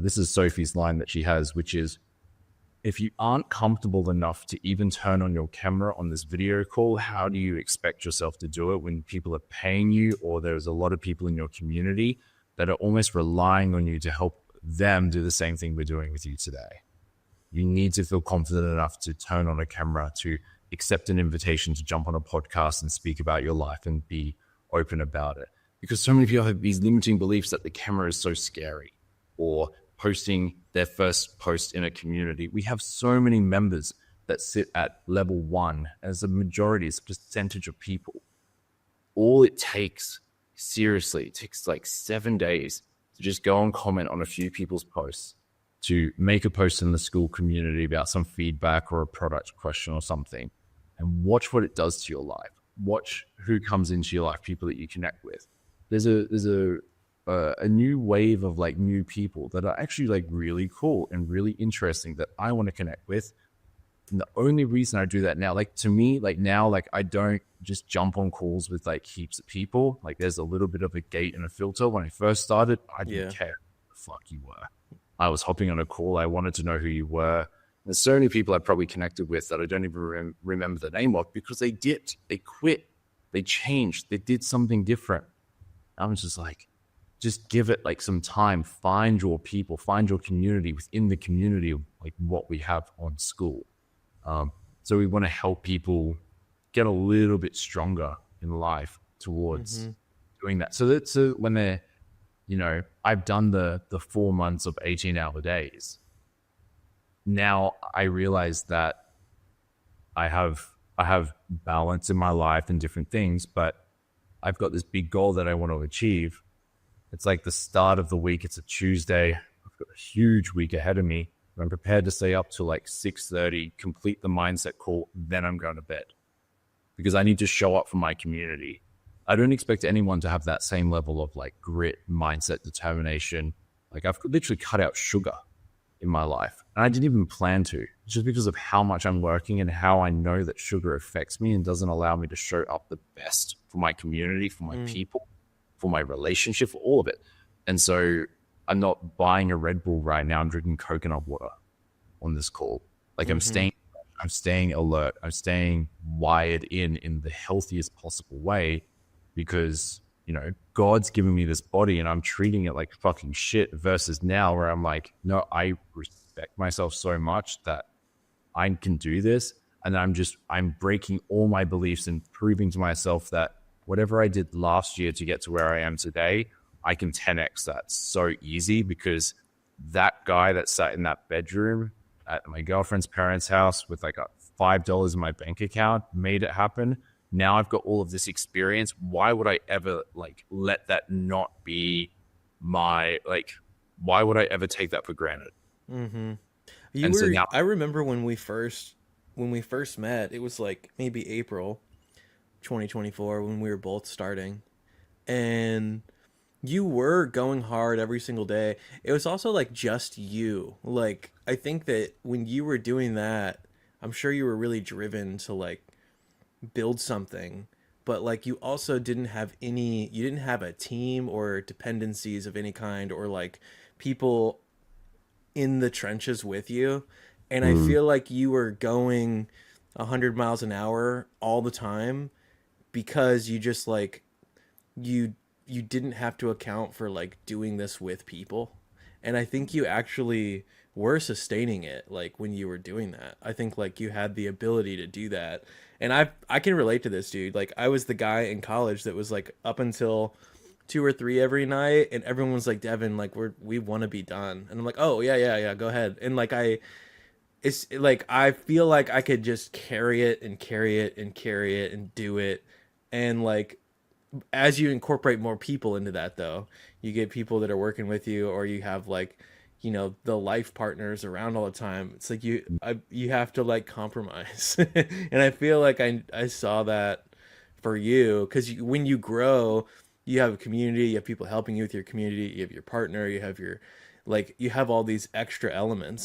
This is Sophie's line that she has, which is, if you aren't comfortable enough to even turn on your camera on this video call, how do you expect yourself to do it when people are paying you, or there's a lot of people in your community that are almost relying on you to help them do the same thing we're doing with you today? You need to feel confident enough to turn on a camera, to accept an invitation to jump on a podcast and speak about your life and be open about it. Because so many people have these limiting beliefs that the camera is so scary, or posting their first post in a community. We have so many members that sit at level 1 as a majority, as a percentage of people. All it takes, seriously, it takes like 7 days to just go and comment on a few people's posts, to make a post in the Skool community about some feedback or a product question or something, and watch what it does to your life. Watch who comes into your life, people that you connect with. There's a new wave of like new people that are actually like really cool and really interesting that I want to connect with. And the only reason I do that now, like to me, like now, like I don't just jump on calls with like heaps of people. Like there's a little bit of a gate and a filter. When I first started, I didn't care who the fuck you were. I was hopping on a call. I wanted to know who you were. There's so many people I probably connected with that I don't even remember the name of, because they dipped, they quit, they changed, they did something different. I was just like, just give it like some time. Find your people, find your community within the community of like what we have on Skool. So we want to help people get a little bit stronger in life towards doing that. So that's when they're, you know, I've done the 4 months of 18-hour days. Now I realize that I have balance in my life and different things, but I've got this big goal that I want to achieve. It's like the start of the week. It's a Tuesday. I've got a huge week ahead of me. I'm prepared to stay up till like 6:30, complete the mindset call, then I'm going to bed, because I need to show up for my community. I don't expect anyone to have that same level of like grit, mindset, determination. Like I've literally cut out sugar in my life, and I didn't even plan to, just because of how much I'm working and how I know that sugar affects me and doesn't allow me to show up the best for my community, for my people, for my relationship, for all of it. And so I'm not buying a Red Bull right now. I'm drinking coconut water on this call. Like I'm staying alert. I'm staying wired in the healthiest possible way, because, you know, God's given me this body and I'm treating it like fucking shit, versus now where I'm like, no, I respect myself so much that I can do this. And I'm breaking all my beliefs and proving to myself that whatever I did last year to get to where I am today, I can 10x that so easy, because that guy that sat in that bedroom at my girlfriend's parents' house with like $5 in my bank account made it happen. Now I've got all of this experience. Why would I ever like let that not be my, like, why would I ever take that for granted? I remember when we first met, it was like maybe April 2024 when we were both starting, and you were going hard every single day. It was also like just you. Like I think that when you were doing that, I'm sure you were really driven to like build something, but like you also you didn't have a team or dependencies of any kind, or like people in the trenches with you. And I Mm. feel like you were going 100 miles an hour all the time, because you just like you didn't have to account for like doing this with people. And I think you actually were sustaining it like when you were doing that. I think like you had the ability to do that. And I can relate to this, dude. Like I was the guy in college that was like up until 2 or 3 every night, and everyone was like, Devin, like we want to be done. And I'm like, oh yeah, go ahead. And like it's like I feel like I could just carry it and carry it and carry it and do it. And like as you incorporate more people into that, though, you get people that are working with you, or you have like, you know, the life partners around all the time. It's like you have to like compromise. And I feel like I saw that for you, because when you grow, you have a community, you have people helping you with your community, you have your partner, you have your, like, you have all these extra elements.